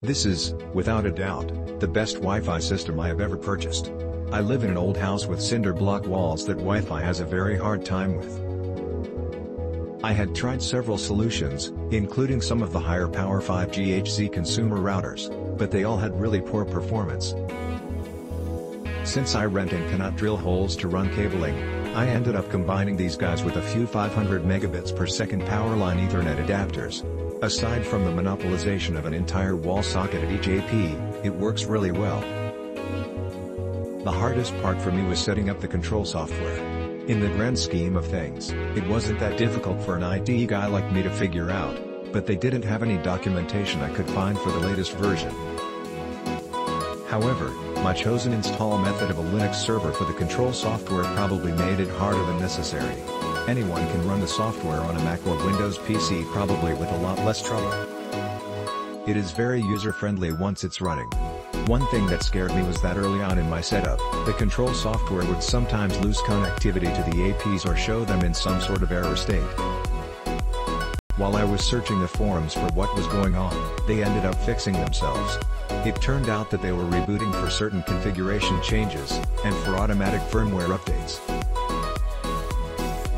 This is, without a doubt, the best Wi-Fi system I have ever purchased. I live in an old house with cinder block walls that Wi-Fi has a very hard time with. I had tried several solutions, including some of the higher power 5G HZ consumer routers, but they all had really poor performance. Since I rent and cannot drill holes to run cabling, I ended up combining these guys with a few 500 megabits per second powerline Ethernet adapters. Aside from the monopolization of an entire wall socket at each AP, it works really well. The hardest part for me was setting up the control software. In the grand scheme of things, it wasn't that difficult for an IT guy like me to figure out, but they didn't have any documentation I could find for the latest version. However, my chosen install method of a Linux server for the control software probably made it harder than necessary. Anyone can run the software on a Mac or Windows PC probably with a lot less trouble. It is very user-friendly once it's running. One thing that scared me was that early on in my setup, the control software would sometimes lose connectivity to the APs or show them in some sort of error state. While I was searching the forums for what was going on, they ended up fixing themselves. It turned out that they were rebooting for certain configuration changes, and for automatic firmware updates.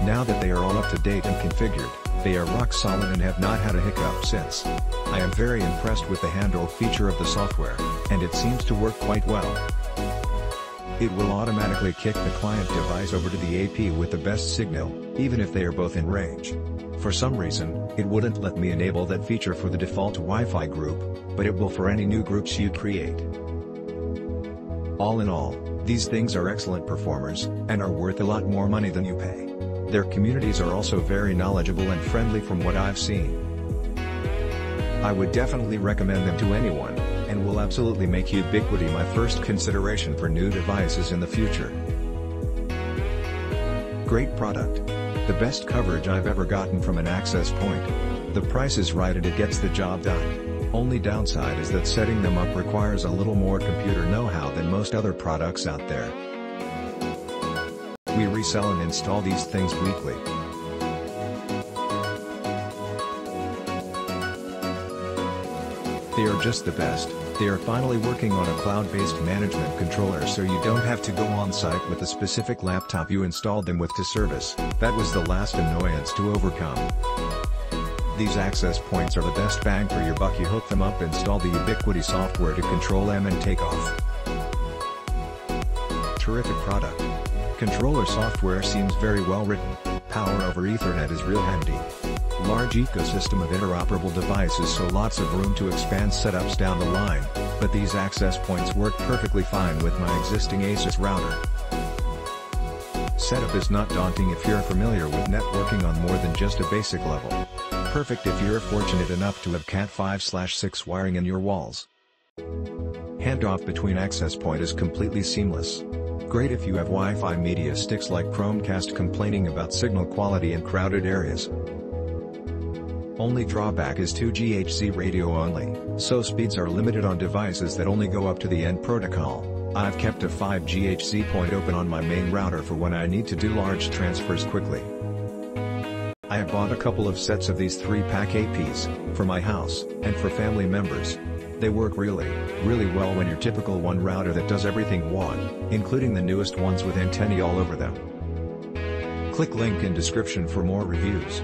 Now that they are all up to date and configured, they are rock solid and have not had a hiccup since. I am very impressed with the handle feature of the software, and it seems to work quite well. It will automatically kick the client device over to the AP with the best signal, even if they are both in range. For some reason, it wouldn't let me enable that feature for the default Wi-Fi group, but it will for any new groups you create. All in all, these things are excellent performers, and are worth a lot more money than you pay. Their communities are also very knowledgeable and friendly from what I've seen. I would definitely recommend them to anyone, and will absolutely make Ubiquiti my first consideration for new devices in the future. Great product. The best coverage I've ever gotten from an access point. The price is right and it gets the job done. Only downside is that setting them up requires a little more computer know-how than most other products out there. We resell and install these things weekly. They are just the best. They are finally working on a cloud-based management controller so you don't have to go on-site with the specific laptop you installed them with to service. That was the last annoyance to overcome. These access points are the best bang for your buck. You hook them up, install the Ubiquiti software to control them and take off. Terrific product. Controller software seems very well written. Power over Ethernet is real handy. Large ecosystem of interoperable devices, so lots of room to expand setups down the line, but these access points work perfectly fine with my existing Asus router. Setup is not daunting if you're familiar with networking on more than just a basic level. Perfect if you're fortunate enough to have Cat 5/6 wiring in your walls. Handoff between access point is completely seamless. Great if you have Wi-Fi media sticks like Chromecast complaining about signal quality in crowded areas. Only drawback is 2G HZ radio only, so speeds are limited on devices that only go up to the end protocol. I've kept a 5G HZ point open on my main router for when I need to do large transfers quickly. I have bought a couple of sets of these 3-pack APs, for my house, and for family members. They work really well when your typical one router that does everything one, including the newest ones with antennae all over them. Click link in description for more reviews.